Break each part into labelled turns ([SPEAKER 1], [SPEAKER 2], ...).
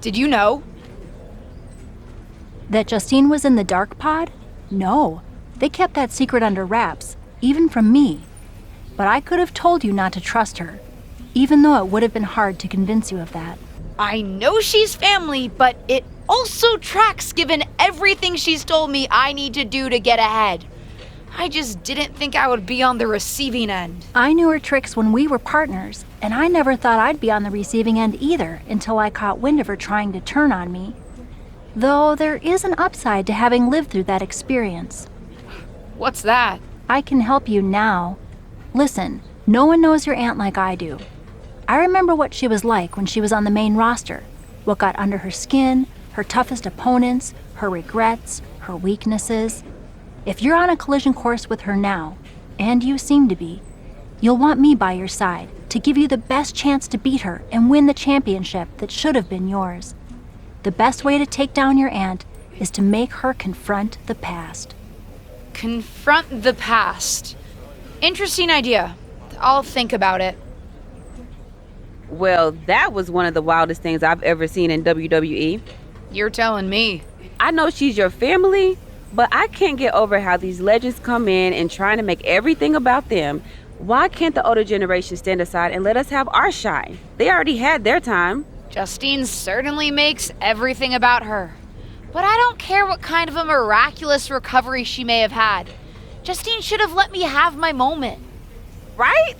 [SPEAKER 1] Did you know?
[SPEAKER 2] That Justine was in the dark pod? No. They kept that secret under wraps, even from me. But I could have told you not to trust her, even though it would have been hard to convince you of that.
[SPEAKER 1] I know she's family, but it also tracks given everything she's told me I need to do to get ahead. I just didn't think I would be on the receiving end.
[SPEAKER 2] I knew her tricks when we were partners, and I never thought I'd be on the receiving end either until I caught wind of her trying to turn on me. Though there is an upside to having lived through that experience.
[SPEAKER 1] What's that?
[SPEAKER 2] I can help you now. Listen, no one knows your aunt like I do. I remember what she was like when she was on the main roster, what got under her skin, her toughest opponents, her regrets, her weaknesses. If you're on a collision course with her now, and you seem to be, you'll want me by your side to give you the best chance to beat her and win the championship that should have been yours. The best way to take down your aunt is to make her confront the past.
[SPEAKER 1] Confront the past. Interesting idea. I'll think about it.
[SPEAKER 3] Well, that was one of the wildest things I've ever seen in WWE.
[SPEAKER 1] You're telling me.
[SPEAKER 3] I know she's your family, but I can't get over how these legends come in and trying to make everything about them. Why can't the older generation stand aside and let us have our shine? They already had their time.
[SPEAKER 1] Justine certainly makes everything about her. But I don't care what kind of a miraculous recovery she may have had. Justine should have let me have my moment.
[SPEAKER 3] Right?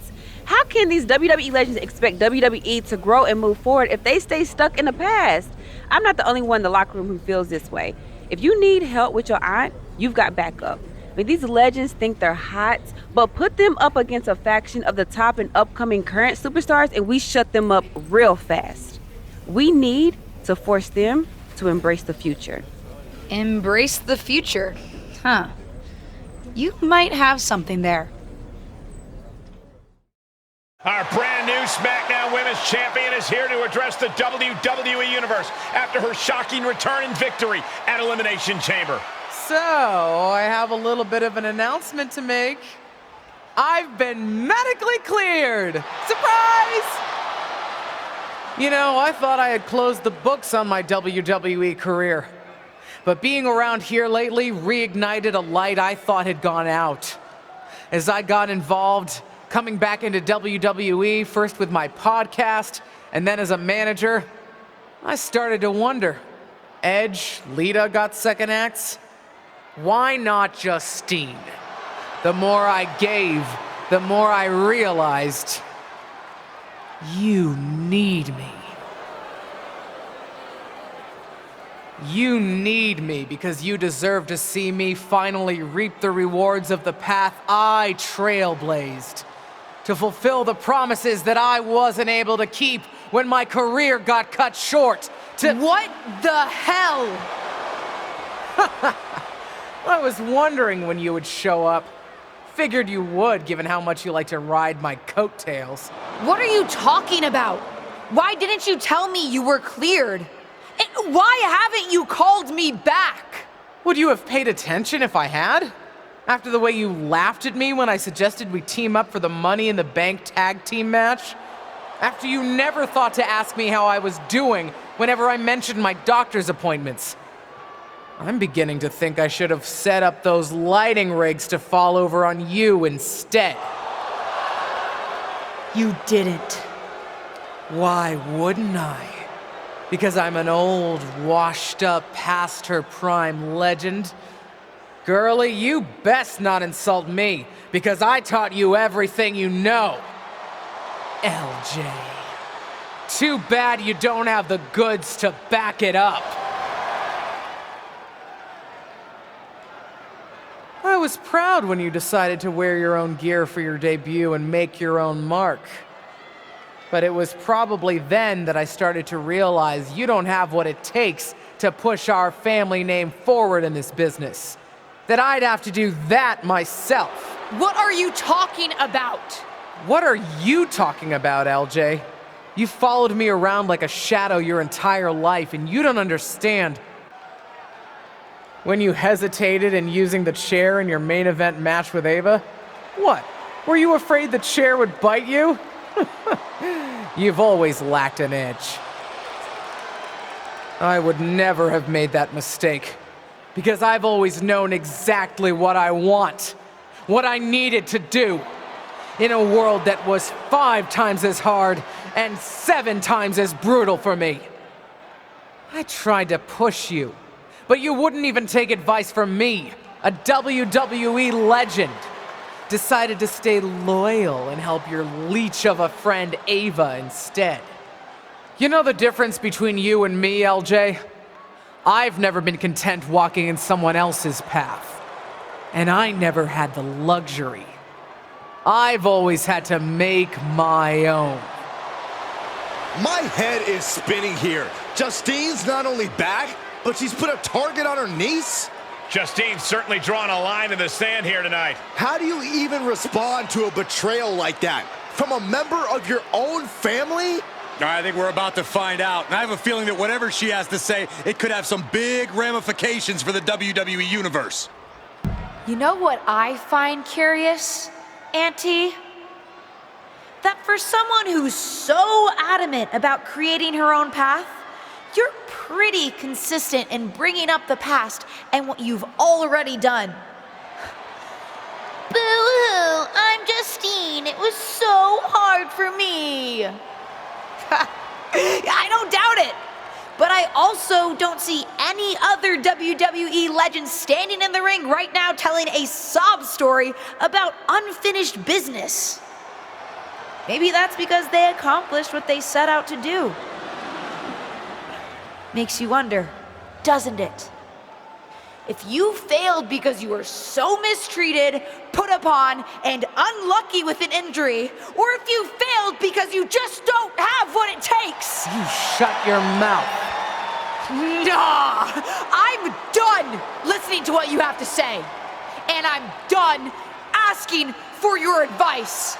[SPEAKER 3] How can these WWE legends expect WWE to grow and move forward if they stay stuck in the past? I'm not the only one in the locker room who feels this way. If you need help with your aunt, you've got backup. I mean, these legends think they're hot, but put them up against a faction of the top and upcoming current superstars and we shut them up real fast. We need to force them to embrace the future.
[SPEAKER 1] Embrace the future? Huh. You might have something there.
[SPEAKER 4] Our brand new SmackDown Women's Champion is here to address the WWE Universe after her shocking return and victory at Elimination Chamber.
[SPEAKER 5] So, I have a little bit of an announcement to make. I've been medically cleared! Surprise! You know, I thought I had closed the books on my WWE career. But being around here lately reignited a light I thought had gone out. As I got involved, coming back into WWE, first with my podcast, and then as a manager, I started to wonder. Edge, Lita got second acts. Why not Justine? The more I gave, the more I realized, you need me. You need me because you deserve to see me finally reap the rewards of the path I trailblazed. To fulfill the promises that I wasn't able to keep when my career got cut short.
[SPEAKER 1] What the hell?
[SPEAKER 5] I was wondering when you would show up. Figured you would, given how much you like to ride my coattails.
[SPEAKER 1] What are you talking about? Why didn't you tell me you were cleared? And why haven't you called me back?
[SPEAKER 5] Would you have paid attention if I had? After the way you laughed at me when I suggested we team up for the Money in the Bank tag team match? After you never thought to ask me how I was doing whenever I mentioned my doctor's appointments? I'm beginning to think I should have set up those lighting rigs to fall over on you instead.
[SPEAKER 1] You didn't.
[SPEAKER 5] Why wouldn't I? Because I'm an old, washed-up, past her prime legend. Girlie, you best not insult me, because I taught you everything you know. LJ. Too bad you don't have the goods to back it up. I was proud when you decided to wear your own gear for your debut and make your own mark. But it was probably then that I started to realize you don't have what it takes to push our family name forward in this business. That I'd have to do that myself.
[SPEAKER 1] What are you talking about?
[SPEAKER 5] What are you talking about, LJ? You followed me around like a shadow your entire life, and you don't understand. When you hesitated in using the chair in your main event match with Ava, what? Were you afraid the chair would bite you? You've always lacked an edge. I would never have made that mistake. Because I've always known exactly what I want. What I needed to do. In a world that was 5 times as hard and 7 times as brutal for me. I tried to push you, but you wouldn't even take advice from me, a WWE legend. Decided to stay loyal and help your leech of a friend Ava instead. You know the difference between you and me, LJ? I've never been content walking in someone else's path. And I never had the luxury. I've always had to make my own.
[SPEAKER 6] My head is spinning here. Justine's not only back, but she's put a target on her niece?
[SPEAKER 4] Justine's certainly drawn a line in the sand here tonight.
[SPEAKER 6] How do you even respond to a betrayal like that? From a member of your own family?
[SPEAKER 7] I think we're about to find out. And I have a feeling that whatever she has to say, it could have some big ramifications for the WWE Universe.
[SPEAKER 1] You know what I find curious, Auntie? That for someone who's so adamant about creating her own path, you're pretty consistent in bringing up the past and what you've already done. Boo-hoo, I'm Justine. It was so hard for me. I don't doubt it. But I also don't see any other WWE legends standing in the ring right now telling a sob story about unfinished business. Maybe that's because they accomplished what they set out to do. Makes you wonder, doesn't it? If you failed because you were so mistreated, put upon, and unlucky with an injury, or if you failed because you just don't have what it takes.
[SPEAKER 5] You shut your mouth.
[SPEAKER 1] Nah, I'm done listening to what you have to say. And I'm done asking for your advice.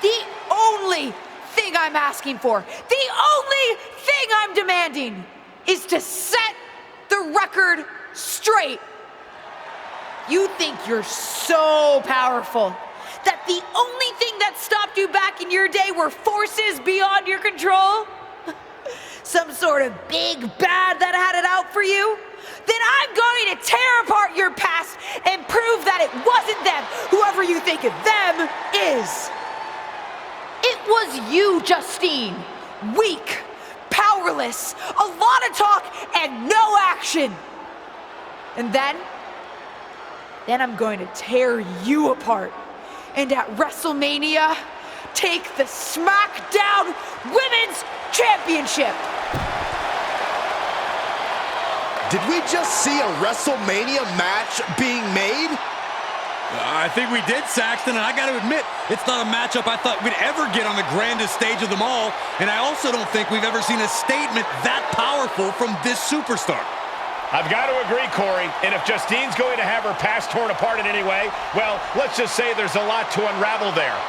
[SPEAKER 1] The only thing I'm asking for, the only thing I'm demanding is to set the record straight. You think you're so powerful that the only thing that stopped you back in your day were forces beyond your control? Some sort of big bad that had it out for you? Then I'm going to tear apart your past and prove that it wasn't them, whoever you think of them is. It was you, Justine. Weak, powerless, a lot of talk and no action. And then I'm going to tear you apart. And at WrestleMania, take the SmackDown Women's Championship.
[SPEAKER 6] Did we just see a WrestleMania match being made?
[SPEAKER 7] I think we did, Saxton, and I got to admit, it's not a matchup I thought we'd ever get on the grandest stage of them all, and I also don't think we've ever seen a statement that powerful from this superstar.
[SPEAKER 4] I've got to agree, Corey, and if Justine's going to have her past torn apart in any way, well, let's just say there's a lot to unravel there.